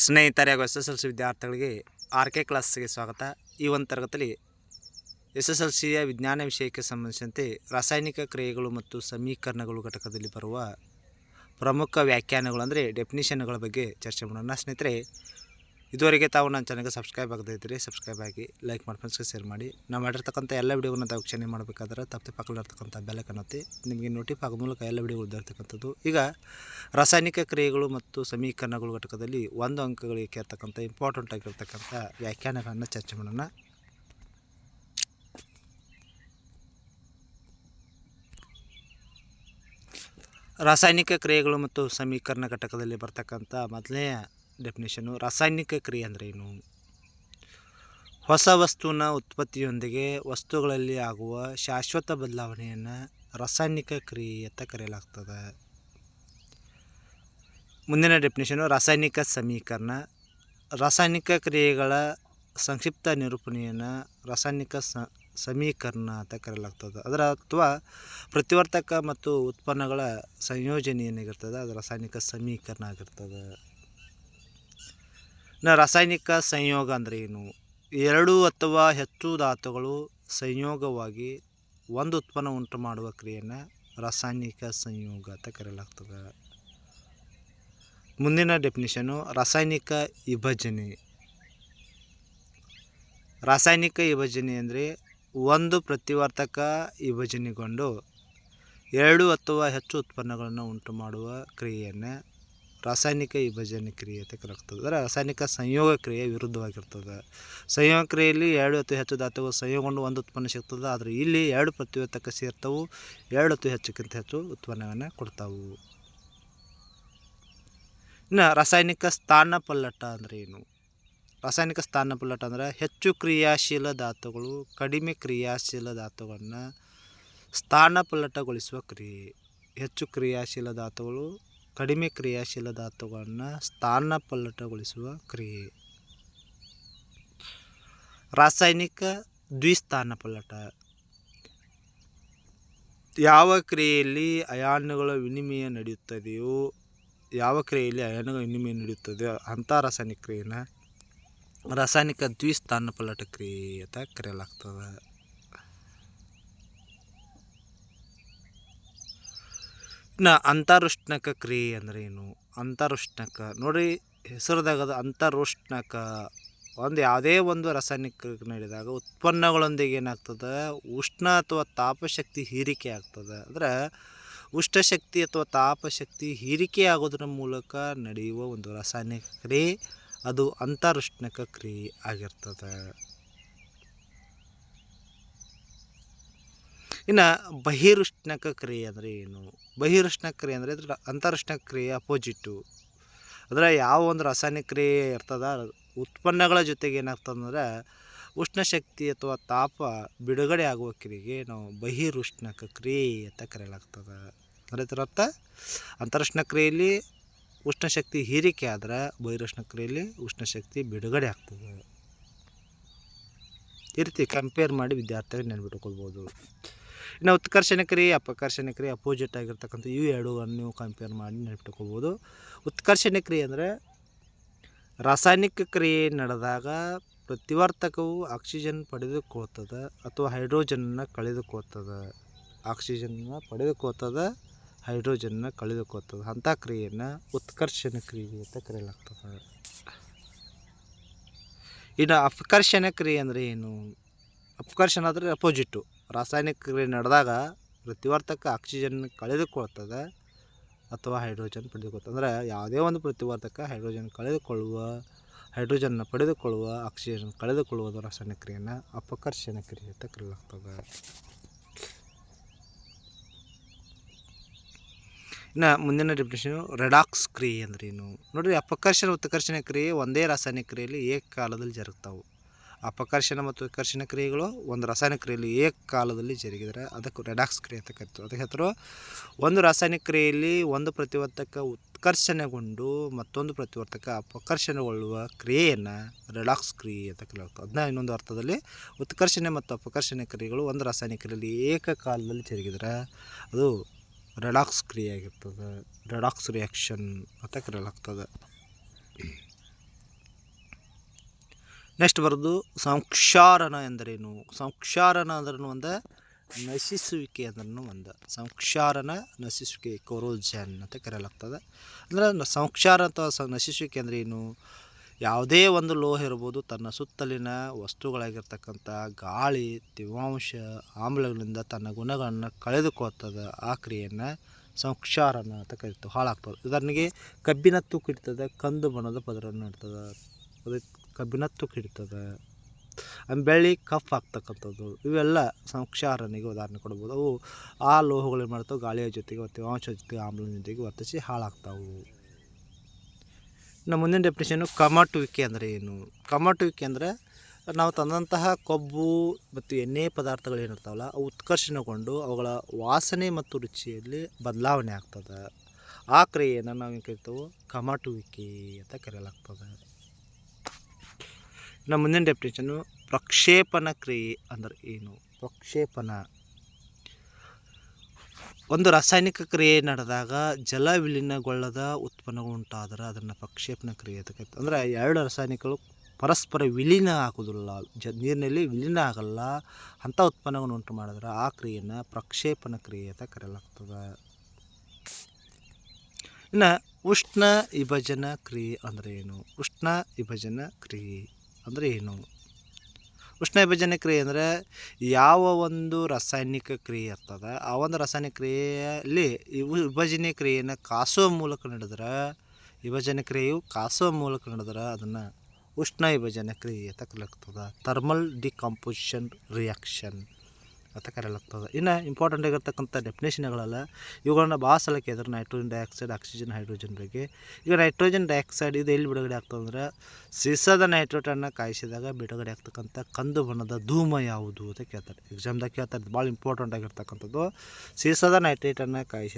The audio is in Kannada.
ಸ್ನೇಹಿತರೆ ಹಾಗೂ SSLC ವಿದ್ಯಾರ್ಥಿಗಳಿಗೆ RK ಕ್ಲಾಸ್ಗೆ ಸ್ವಾಗತ. ಈ ಒಂದು ತರಗತಿಯಲ್ಲಿ SSLCಯ ವಿಜ್ಞಾನ ವಿಷಯಕ್ಕೆ ಸಂಬಂಧಿಸಿದಂತೆ ರಾಸಾಯನಿಕ ಕ್ರಿಯೆಗಳು ಮತ್ತು ಸಮೀಕರಣಗಳು ಘಟಕದಲ್ಲಿ ಬರುವ ಪ್ರಮುಖ ವ್ಯಾಖ್ಯಾನಗಳು ಅಂದರೆ ಡೆಫಿನಿಷನ್ಗಳ ಬಗ್ಗೆ ಚರ್ಚೆ ಮಾಡೋಣ. ಸ್ನೇಹಿತರೆ, ಇದುವರೆಗೆ ತಾವು ನನ್ನ ಚಾನಲ್ಗೆ ಸಬ್ಸ್ಕ್ರೈಬ್ ಆಗದೇ ಇದ್ದರೆ ಸಬ್ಸ್ಕ್ರೈಬ್ ಆಗಿ, ಲೈಕ್ ಮಾಡಿ, ಫ್ರೆಂಡ್ಸ್ಗೆ ಶೇರ್ ಮಾಡಿ. ನಾವು ಮಾಡಿರ್ತಕ್ಕಂಥ ಎಲ್ಲ ವಿಡಿಯೋಗಳನ್ನ ತಾವು ವೀಕ್ಷಣೆ ಮಾಡಬೇಕಾದ್ರೆ ತಪ್ಪದೆ ಪಕ್ಕದಲ್ಲಿರ್ತಕ್ಕಂಥ ಬೆಲ್ಲೈಕನ್ ಒತ್ತಿ ನಿಮಗೆ ನೋಟಿಫೈ ಆಗೋ ಮೂಲಕ ಎಲ್ಲ ವಿಡಿಯೋಗಳು ಇರ್ತಕ್ಕಂಥದ್ದು. ಈಗ ರಾಸಾಯನಿಕ ಕ್ರಿಯೆಗಳು ಮತ್ತು ಸಮೀಕರಣಗಳು ಘಟಕದಲ್ಲಿ 1 ಅಂಕಗಳಿಗೆ ಕೇಳ್ತಕ್ಕಂಥ ಇಂಪಾರ್ಟೆಂಟ್ ಆಗಿರ್ತಕ್ಕಂಥ ವ್ಯಾಖ್ಯಾನಗಳನ್ನು ಚರ್ಚೆ ಮಾಡೋಣ. ರಾಸಾಯನಿಕ ಕ್ರಿಯೆಗಳು ಮತ್ತು ಸಮೀಕರಣ ಘಟಕದಲ್ಲಿ ಬರ್ತಕ್ಕಂಥ ಮೊದಲನೆಯ ಡೆಫಿನೇಷನು, ರಾಸಾಯನಿಕ ಕ್ರಿಯೆ ಅಂದರೆ ಏನು? ಹೊಸ ವಸ್ತುವಿನ ಉತ್ಪತ್ತಿಯೊಂದಿಗೆ ವಸ್ತುಗಳಲ್ಲಿ ಆಗುವ ಶಾಶ್ವತ ಬದಲಾವಣೆಯನ್ನು ರಾಸಾಯನಿಕ ಕ್ರಿಯೆ ಅಂತ ಕರೆಯಲಾಗ್ತದೆ. ಮುಂದಿನ ಡೆಫಿನೇಷನು, ರಾಸಾಯನಿಕ ಸಮೀಕರಣ. ರಾಸಾಯನಿಕ ಕ್ರಿಯೆಗಳ ಸಂಕ್ಷಿಪ್ತ ನಿರೂಪಣೆಯನ್ನು ರಾಸಾಯನಿಕ ಸಮೀಕರಣ ಅಂತ ಕರೆಯಲಾಗ್ತದೆ. ಅದರ ಅಥವಾ ಪ್ರತಿವರ್ತಕ ಮತ್ತು ಉತ್ಪನ್ನಗಳ ಸಂಯೋಜನೆ ಏನಾಗಿರ್ತದೆ ಅದು ರಾಸಾಯನಿಕ ಸಮೀಕರಣ ಆಗಿರ್ತದೆ. ರಾಸಾಯನಿಕ ಸಂಯೋಗ ಅಂದರೆ ಏನು? 2 ಅಥವಾ ಹೆಚ್ಚು ಧಾತುಗಳು ಸಂಯೋಗವಾಗಿ ಒಂದು ಉತ್ಪನ್ನ ಉಂಟು ಮಾಡುವ ಕ್ರಿಯೆಯನ್ನು ರಾಸಾಯನಿಕ ಸಂಯೋಗ ಅಂತ ಕರೆಯಲಾಗ್ತದೆ. ಮುಂದಿನ ಡೆಫಿನಿಷನು, ರಾಸಾಯನಿಕ ವಿಭಜನೆ. ರಾಸಾಯನಿಕ ವಿಭಜನೆ ಅಂದರೆ ಒಂದು ಪ್ರತಿವರ್ತಕ ವಿಭಜನೆಗೊಂಡು 2 ಅಥವಾ ಹೆಚ್ಚು ಉತ್ಪನ್ನಗಳನ್ನು ಉಂಟು ಮಾಡುವ ಕ್ರಿಯೆಯನ್ನು ರಾಸಾಯನಿಕ ವಿಭಜನೆ ಕ್ರಿಯೆ ಅಂತ ಕರೆಯಲಾಗ್ತದೆ. ಅಂದರೆ ರಾಸಾಯನಿಕ ಸಂಯೋಗ ಕ್ರಿಯೆ ವಿರುದ್ಧವಾಗಿರ್ತದೆ. ಸಂಯೋಗ ಕ್ರಿಯೆಯಲ್ಲಿ 2 ಅಥವಾ ಹೆಚ್ಚು ಧಾತುಗಳು ಸಂಯೋಗಗೊಂಡು ಒಂದು ಉತ್ಪನ್ನ ಸಿಗ್ತದೆ. ಆದರೆ ಇಲ್ಲಿ 2 ಪ್ರತಿವರ್ತಕ ಸೇರ್ತವು 2 ಅಥವಾ ಹೆಚ್ಚಕ್ಕಿಂತ ಹೆಚ್ಚು ಉತ್ಪನ್ನವನ್ನು ಕೊಡ್ತಾವು. ಇನ್ನು ರಾಸಾಯನಿಕ ಸ್ಥಾನಪಲ್ಲಟ ಅಂದರೆ ಏನು? ರಾಸಾಯನಿಕ ಸ್ಥಾನಪಲ್ಲಟ ಅಂದರೆ ಹೆಚ್ಚು ಕ್ರಿಯಾಶೀಲ ಧಾತುಗಳು ಕಡಿಮೆ ಕ್ರಿಯಾಶೀಲ ಧಾತುಗಳನ್ನು ಸ್ಥಾನಪಲ್ಲಟಗೊಳಿಸುವ ಕ್ರಿಯೆ. ಹೆಚ್ಚು ಕ್ರಿಯಾಶೀಲ ಧಾತುಗಳು ಕಡಿಮೆ ಕ್ರಿಯಾಶೀಲ ಧಾತುಗಳನ್ನು ಸ್ಥಾನಪಲ್ಲಟಗೊಳಿಸುವ ಕ್ರಿಯೆ. ರಾಸಾಯನಿಕ ದ್ವಿಸ್ಥಾನಪಲ್ಲಟ. ಯಾವ ಕ್ರಿಯೆಯಲ್ಲಿ ಅಯಾನುಗಳ ವಿನಿಮಯ ನಡೆಯುತ್ತದೆಯೋ ಅಂಥ ರಾಸಾಯನಿಕ ಕ್ರಿಯೆಯನ್ನು ರಾಸಾಯನಿಕ ದ್ವಿಸ್ಥಾನಪಲ್ಲಟ ಕ್ರಿಯೆ ಅಂತ ಕರೆಯಲಾಗ್ತದೆ. ಇನ್ನು ಅಂತರುಷ್ಣಕ ಕ್ರಿಯೆ ಅಂದರೆ ಏನು? ಅಂತರುಷ್ಣಕ ನೋಡಿರಿ, ಹೆಸರುದಾಗದ ಅಂತರುಷ್ಣಕ. ಯಾವುದೇ ಒಂದು ರಾಸಾಯನಿಕ ನಡೆದಾಗ ಉತ್ಪನ್ನಗಳೊಂದಿಗೆ ಏನಾಗ್ತದೆ, ಉಷ್ಣ ಅಥವಾ ತಾಪಶಕ್ತಿ ಹೀರಿಕೆ ಆಗ್ತದೆ. ಅಂದರೆ ಉಷ್ಣಶಕ್ತಿ ಅಥವಾ ತಾಪಶಕ್ತಿ ಹೀರಿಕೆ ಆಗೋದ್ರ ಮೂಲಕ ನಡೆಯುವ ಒಂದು ರಾಸಾಯನಿಕ ಕ್ರಿಯೆ ಅದು ಅಂತರುಷ್ಣಕ ಕ್ರಿಯೆ ಆಗಿರ್ತದೆ. ಇನ್ನು ಬಹಿರುಷ್ಣಕ ಕ್ರಿಯೆ ಅಂದರೆ ಏನು? ಬಹಿರುಷ್ಣಕ ಕ್ರಿಯೆ ಅಂದರೆ ಅಂತರುಷ್ಣಕ ಕ್ರಿಯೆ ಅಪೋಸಿಟ್ಟು. ಅಂದರೆ ಯಾವ ಒಂದು ರಾಸಾಯನಿಕ ಕ್ರಿಯೆ ಇರ್ತದೆ ಉತ್ಪನ್ನಗಳ ಜೊತೆಗೆ ಏನಾಗ್ತದಂದ್ರೆ ಉಷ್ಣಶಕ್ತಿ ಅಥವಾ ತಾಪ ಬಿಡುಗಡೆ ಆಗುವ ಕ್ರಿಯೆಗೆ ನಾವು ಬಹಿರುಷ್ಣಕ ಕ್ರಿಯೆ ಅಂತ ಕರೆಯಲಾಗ್ತದೆ. ಅಂದರೆ ಇದರ ಅರ್ಥ, ಅಂತರುಷ್ಣ ಕ್ರಿಯೆಯಲ್ಲಿ ಉಷ್ಣಶಕ್ತಿ ಹೀರಿಕೆ ಆದರೆ ಬಹಿರುಷ್ಣ ಕ್ರಿಯೆಯಲ್ಲಿ ಉಷ್ಣಶಕ್ತಿ ಬಿಡುಗಡೆ ಆಗ್ತದೆ. ಈ ರೀತಿ ಕಂಪೇರ್ ಮಾಡಿ ವಿದ್ಯಾರ್ಥಿಗಳು ನೆನ್ಬಿಟ್ಕೊಳ್ಬೋದು. ಇನ್ನು ಉತ್ಕರ್ಷಣ ಕ್ರಿಯೆ ಅಪಕರ್ಷಣ ಕ್ರಿಯೆ ಅಪೋಸಿಟ್ ಆಗಿರ್ತಕ್ಕಂಥ ಇವು ಎರಡನ್ನು ನೀವು ಕಂಪೇರ್ ಮಾಡಿ ನೆನ್ಪಿಟ್ಕೊಳ್ಬೋದು. ಉತ್ಕರ್ಷಣ ಕ್ರಿಯೆ ಅಂದರೆ ರಾಸಾಯನಿಕ ಕ್ರಿಯೆ ನಡೆದಾಗ ಪ್ರತಿವರ್ತಕವು ಆಕ್ಸಿಜನ್ ಪಡೆದುಕೊಳ್ತದೆ ಅಥವಾ ಹೈಡ್ರೋಜನ್ನ ಕಳೆದುಕೊಳ್ತದೆ. ಆಕ್ಸಿಜನ್ನ ಪಡೆದುಕೊಳ್ತದೆ, ಹೈಡ್ರೋಜನ್ನ ಕಳೆದುಕೊಳ್ತದೆ. ಅಂಥ ಕ್ರಿಯೆಯನ್ನು ಉತ್ಕರ್ಷಣ ಕ್ರಿಯೆ ಅಂತ ಕರೆಯಲಾಗ್ತದೆ. ಇನ್ನು ಅಪಕರ್ಷಣ ಕ್ರಿಯೆ ಅಂದರೆ ಏನು? ಅಪಕರ್ಷಣ ಅಂದರೆ ಅಪೋಸಿಟ್ಟು. ರಾಸಾಯನಿಕ ಕ್ರಿಯೆ ನಡೆದಾಗ ಪ್ರತಿವರ್ತಕ ಆಕ್ಸಿಜನ್ ಕಳೆದುಕೊಳ್ತದೆ ಅಥವಾ ಹೈಡ್ರೋಜನ್ ಪಡೆದುಕೊಳ್ತದೆ. ಅಂದರೆ ಯಾವುದೇ ಒಂದು ಪ್ರತಿವರ್ತಕ ಹೈಡ್ರೋಜನ್ನ ಪಡೆದುಕೊಳ್ಳುವ ಆಕ್ಸಿಜನ್ ಕಳೆದುಕೊಳ್ಳುವುದು ರಾಸಾಯನಿಕ ಕ್ರಿಯೆಯನ್ನು ಅಪಕರ್ಷಣ ಕ್ರಿಯೆ ಅಂತ ಕರೆಯಲಾಗ್ತದೆ. ಇನ್ನು ಮುಂದಿನ ಡೆಫಿನೇಷನು, ರೆಡಾಕ್ಸ್ ಕ್ರಿಯೆ ಅಂದರೆ ಏನು? ನೋಡಿರಿ, ಅಪಕರ್ಷಣ ಉತ್ಕರ್ಷಣ ಕ್ರಿಯೆ ಒಂದೇ ರಾಸಾಯನಿಕ ಕ್ರಿಯೆಯಲ್ಲಿ ಏಕಕಾಲದಲ್ಲಿ ಜರುಗ್ತಾವೆ. ಅಪಕರ್ಷಣ ಮತ್ತು ಉತ್ಕರ್ಷಣ ಕ್ರಿಯೆಗಳು ಒಂದು ರಾಸಾಯನಿಕ ಕ್ರಿಯೆಯಲ್ಲಿ ಏಕಕಾಲದಲ್ಲಿ ಜರುಗಿದರೆ ಅದಕ್ಕೆ ರೆಡಾಕ್ಸ್ ಕ್ರಿಯೆ ಅಂತ ಕರಿತೀವಿ. ಅದಕ್ಕೆ ಹೆಸರು, ಒಂದು ರಾಸಾಯನಿಕ ಕ್ರಿಯೆಯಲ್ಲಿ ಒಂದು ಪ್ರತಿವರ್ತಕ ಉತ್ಕರ್ಷಣೆಗೊಂಡು ಮತ್ತೊಂದು ಪ್ರತಿವರ್ತಕ ಅಪಕರ್ಷಣೆಗೊಳ್ಳುವ ಕ್ರಿಯೆಯನ್ನು ರೆಡಾಕ್ಸ್ ಕ್ರಿಯೆ ಅಂತ ಕರೆಯಲಾಗ್ತದೆ. ಅದನ್ನ ಇನ್ನೊಂದು ಅರ್ಥದಲ್ಲಿ ಉತ್ಕರ್ಷಣೆ ಮತ್ತು ಅಪಕರ್ಷಣ ಕ್ರಿಯೆಗಳು ಒಂದು ರಾಸಾಯನಿಕ ಕ್ರಿಯೆಯಲ್ಲಿ ಏಕಕಾಲದಲ್ಲಿ ಜರುಗಿದರೆ ಅದು ರೆಡಾಕ್ಸ್ ಕ್ರಿಯೆ ಆಗಿರ್ತದೆ. ರೆಡಾಕ್ಸ್ ರಿಯಾಕ್ಷನ್ ಅಂತ ಕರೆಯಲಾಗ್ತದೆ. ನೆಕ್ಸ್ಟ್ ಬರೋದು ಸಂಕ್ಷಾರನ ಎಂದರೇನು. ಸಂಕ್ಷಾರನ ಅಂದ್ರೂ ಒಂದು ನಶಿಸುವಿಕೆ ಅಂದ್ರೂ ಒಂದು. ಸಂಕ್ಷಾರನ ನಶಿಸುವಿಕೆ ಕೊರೋಜನ್ ಅಂತ ಕರೆಯಲಾಗ್ತದೆ. ಅಂದರೆ ಸಂಕ್ಷಾರ ಅಥವಾ ನಶಿಸುವಿಕೆ ಅಂದರೆ ಏನು? ಯಾವುದೇ ಒಂದು ಲೋಹ ಇರ್ಬೋದು ತನ್ನ ಸುತ್ತಲಿನ ವಸ್ತುಗಳಾಗಿರ್ತಕ್ಕಂಥ ಗಾಳಿ, ತೇವಾಂಶ, ಆಮ್ಲಗಳಿಂದ ತನ್ನ ಗುಣಗಳನ್ನು ಕಳೆದುಕೊಳ್ತದೆ. ಆ ಕ್ರಿಯೆಯನ್ನು ಸಂಕ್ಷಾರನ ಅಂತ ಕರಿತೀವಿ. ಹಾಳಾಗ್ತದೆ. ಉದಾಹರಣೆಗೆ ಕಬ್ಬಿನ ತುಕ್ಕು ಇಡ್ತದೆ, ಕಂದು ಬಣ್ಣದ ಪದರನ್ನು ಇಡ್ತದೆ. ಅದು ಕಬ್ಬಿನ ತುಕ್ಕು ಇಡ್ತದೆ. ಬೆಳ್ಳಿ ಕಫ್ ಆಗ್ತಕ್ಕಂಥದ್ದು ಇವೆಲ್ಲ ಸಂಕ್ಷಾರನಿಗೆ ಉದಾಹರಣೆ ಕೊಡ್ಬೋದು. ಅವು ಆ ಲೋಹಗಳು ಏನು ಮಾಡ್ತಾವೆ, ಗಾಳಿಯ ಜೊತೆಗೆ ತೇವಾಂಶ ಜೊತೆಗೆ ಆಮ್ಲದ ಜೊತೆಗೆ ವರ್ತಿಸಿ ಹಾಳಾಗ್ತಾವೆ. ಇನ್ನು ಮುಂದಿನ ಡೆಫಿನೇಷನ್ನು ಕಮಟುವಿಕೆ ಅಂದರೆ ಏನು? ಕಮಟುವಿಕೆ ಅಂದರೆ ನಾವು ತಂದಂತಹ ಕೊಬ್ಬು ಮತ್ತು ಎಣ್ಣೆ ಪದಾರ್ಥಗಳು ಏನಿರ್ತಾವಲ್ಲ ಅವು ಉತ್ಕರ್ಷಣೆಗೊಂಡು ಅವುಗಳ ವಾಸನೆ ಮತ್ತು ರುಚಿಯಲ್ಲಿ ಬದಲಾವಣೆ ಆಗ್ತದೆ. ಆ ಕ್ರಿಯೆಯನ್ನು ನಾವು ಏನು ಕರಿತೇವೆ? ಕಮಟುವಿಕೆ ಅಂತ ಕರೆಯಲಾಗ್ತದೆ. ಇನ್ನು ಮುಂದಿನ ಡೆಫಿನೇಷನ್ನು ಪ್ರಕ್ಷೇಪಣ ಕ್ರಿಯೆ ಅಂದರೆ ಏನು? ಪ್ರಕ್ಷೇಪಣ ಒಂದು ರಾಸಾಯನಿಕ ಕ್ರಿಯೆ ನಡೆದಾಗ ಜಲ ವಿಲೀನಗೊಳ್ಳದ ಉತ್ಪನ್ನಗಳು ಉಂಟಾದರೆ ಅದನ್ನು ಪ್ರಕ್ಷೇಪಣ ಕ್ರಿಯೆ ಅಂತ ಕರಿತಾರೆ. ಅಂದರೆ ಎರಡು ರಾಸಾಯನಿಕಗಳು ಪರಸ್ಪರ ವಿಲೀನ ಆಗೋದಿಲ್ಲ, ನೀರಿನಲ್ಲಿ ವಿಲೀನ ಆಗಲ್ಲ, ಅಂಥ ಉತ್ಪನ್ನಗಳನ್ನು ಉಂಟು ಮಾಡಿದ್ರೆ ಆ ಕ್ರಿಯೆಯನ್ನು ಪ್ರಕ್ಷೇಪಣ ಕ್ರಿಯೆ ಅಂತ ಕರೆಯಲಾಗ್ತದೆ. ಇನ್ನು ಉಷ್ಣ ವಿಭಜನ ಕ್ರಿಯೆ ಅಂದರೆ ಏನು? ಉಷ್ಣ ವಿಭಜನ ಕ್ರಿಯೆ ಅಂದರೆ ಏನು? ಉಷ್ಣ ವಿಭಜನೆ ಕ್ರಿಯೆ ಅಂದರೆ ಯಾವ ಒಂದು ರಾಸಾಯನಿಕ ಕ್ರಿಯೆ ಇರ್ತದೆ ಆ ಒಂದು ರಾಸಾಯನಿಕ ಕ್ರಿಯೆಯಲ್ಲಿ ವಿಭಜನೆ ಕ್ರಿಯೆಯನ್ನು ಕಾಸುವ ಮೂಲಕ ನಡೆದ್ರೆ, ವಿಭಜನೆ ಕ್ರಿಯೆಯು ಕಾಸುವ ಮೂಲಕ ನಡೆದ್ರೆ ಅದನ್ನು ಉಷ್ಣ ವಿಭಜನೆ ಕ್ರಿಯೆ ಅಂತ ಕರೆಯಲಾಗ್ತದೆ. ಥರ್ಮಲ್ ಡಿಕಂಪೋಸಿಷನ್ ರಿಯಾಕ್ಷನ್ ಅಂತ ಕರೆಯಲಾಗ್ತದೆ. ಇನ್ನು ಇಂಪಾರ್ಟೆಂಟ್ ಆಗಿರ್ತಕ್ಕಂಥ ಡೆಫಿನೇಷನ್ಗಳೆಲ್ಲ ಇವುಗಳನ್ನ ಭಾಳ ಸಲ ಕೇಳಿದ್ರೆ ನೈಟ್ರೋಜನ್ ಡೈಆಕ್ಸೈಡ್, ಆಕ್ಸಿಜನ್, ಹೈಡ್ರೋಜನ್ ಬಗ್ಗೆ. ಈಗ ನೈಟ್ರೋಜನ್ ಡೈಆಕ್ಸೈಡ್ ಇದು ಎಲ್ಲಿ ಬಿಡುಗಡೆ ಆಗ್ತದೆ ಅಂದರೆ ಸೀಸದ ನೈಟ್ರೋಟನ್ನು ಕಾಯಿಸಿದಾಗ ಬಿಡುಗಡೆ ಆಗ್ತಕ್ಕಂಥ ಕಂದು ಬಣ್ಣದ ಧೂಮ ಯಾವುದು ಅಂತ ಕೇಳ್ತಾರೆ. ಎಕ್ಸಾಮ್ದಾಗ ಕೇಳ್ತಾರೆ. ಭಾಳ ಇಂಪಾರ್ಟೆಂಟ್ ಆಗಿರ್ತಕ್ಕಂಥದ್ದು ಸೀಸದ ನೈಟ್ರೇಟನ್ನು ಕಾಯಿಸಿ